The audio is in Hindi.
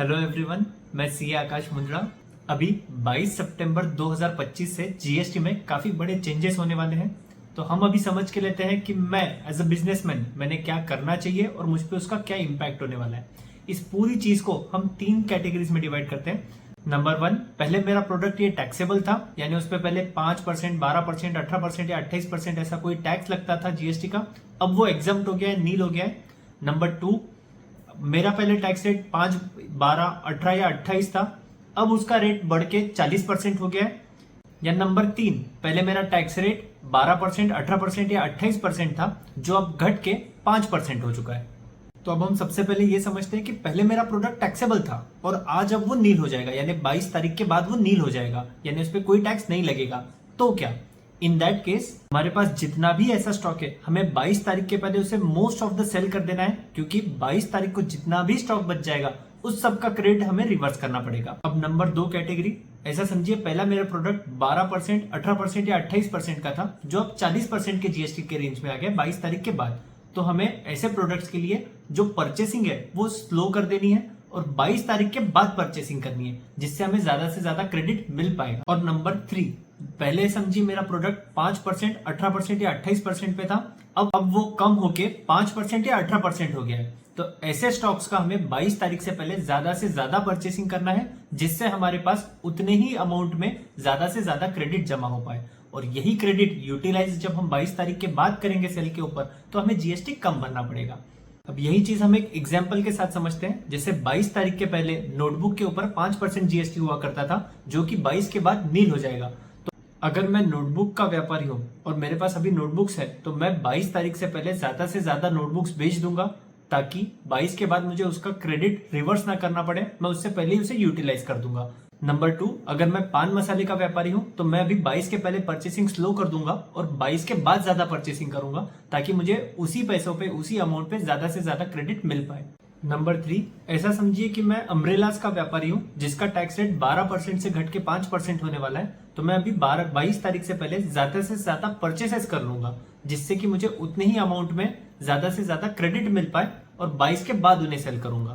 हेलो एवरीवन, मैं सीए आकाश मुंद्रा। अभी 22 सितंबर 2025 से जीएसटी में काफी बड़े चेंजेस होने वाले हैं। तो हम अभी समझ के लेते हैं कि मैं एज अ बिजनेसमैन मैंने क्या करना चाहिए और मुझ पे उसका क्या इम्पैक्ट होने वाला है। इस पूरी चीज को हम 3 कैटेगरीज में डिवाइड करते हैं। नंबर 1, पहले मेरा प्रोडक्ट ये टैक्सेबल था, यानी उस पर पहले 5%, 12%, 18% या 28% ऐसा कोई टैक्स लगता था जीएसटी का। अब वो एग्जम्प्ट हो गया है, नील हो गया है। नंबर 2, मेरा पहले टैक्स रेट 5, 12, 18 या 28 था, अब उसका रेट बढ़ के 40% हो गया है। या नंबर 3, पहले मेरा टैक्स रेट 12%, 18% या 28% था, जो अब घट के 5% हो चुका है। तो अब हम सबसे पहले ये समझते हैं कि पहले मेरा प्रोडक्ट टैक्सेबल था और आज अब वो नील हो जाएगा, यानी 22 तारीख के बाद वो नील हो जाएगा, यानी उस पर कोई टैक्स नहीं लगेगा। तो क्या इन दैट केस हमारे पास जितना भी ऐसा स्टॉक है, हमें 22 तारीख के पहले उसे मोस्ट ऑफ द सेल कर देना है, क्योंकि 22 तारीख को जितना भी स्टॉक बच जाएगा उस सब का क्रेडिट हमें रिवर्स करना पड़ेगा। अब नंबर 2 कैटेगरी, ऐसा समझिए पहला मेरा प्रोडक्ट 12%, 18% या 28% का था, जो अब 40% के जीएसटी के रेंज में आ गया 22 तारीख के बाद। तो हमें ऐसे प्रोडक्ट्स के लिए जो परचेसिंग है वो स्लो कर देनी है और 22 तारीख के बाद परचेसिंग करनी है, जिससे हमें ज्यादा से ज्यादा क्रेडिट मिल पाएगा। और नंबर 3, पहले समझिए मेरा प्रोडक्ट 5%, 18% या 28% पे था, अब वो कम होके 5% या 18% हो गया है। तो ऐसे स्टॉक्स का हमें 22 तारीख से पहले ज्यादा से ज्यादा परचेसिंग करना है, जिससे हमारे पास उतने ही अमाउंट में ज्यादा से ज्यादा क्रेडिट जमा हो पाए। और यही क्रेडिट यूटिलाइज जब हम 22 तारीख के बाद करेंगे सेल के ऊपर, तो हमें जीएसटी कम भरना पड़ेगा। अब यही चीज हम एक एग्जाम्पल के साथ समझते हैं। जैसे 22 तारीख के पहले नोटबुक के ऊपर 5% जीएसटी हुआ करता था, जो कि 22 के बाद नील हो जाएगा। तो अगर मैं नोटबुक का व्यापारी हूं और मेरे पास अभी नोटबुक्स है, तो मैं 22 तारीख से पहले ज्यादा से ज्यादा नोटबुक्स बेच दूंगा, ताकि 22 के बाद मुझे उसका क्रेडिट रिवर्स ना करना पड़े, मैं उससे पहले ही उसे यूटिलाइज कर दूंगा। नंबर 2, अगर मैं पान मसाले का व्यापारी हूं, तो मैं अभी 22 के पहले परचेसिंग स्लो कर दूंगा और 22 के बाद ज्यादा परचेसिंग करूंगा, ताकि मुझे उसी पैसों पे, उसी अमाउंट पे ज्यादा से ज्यादा क्रेडिट मिल पाए। नंबर 3, ऐसा समझिए कि मैं अम्ब्रेलास का व्यापारी हूं, जिसका टैक्स रेट 12% से घट के 5% होने वाला है। तो मैं अभी 22 तारीख से पहले ज्यादा से ज्यादा परचेसेस कर लूंगा, जिससे कि मुझे उतने ही अमाउंट में ज्यादा से ज्यादा क्रेडिट मिल पाए और 22 के बाद उन्हें सेल करूंगा।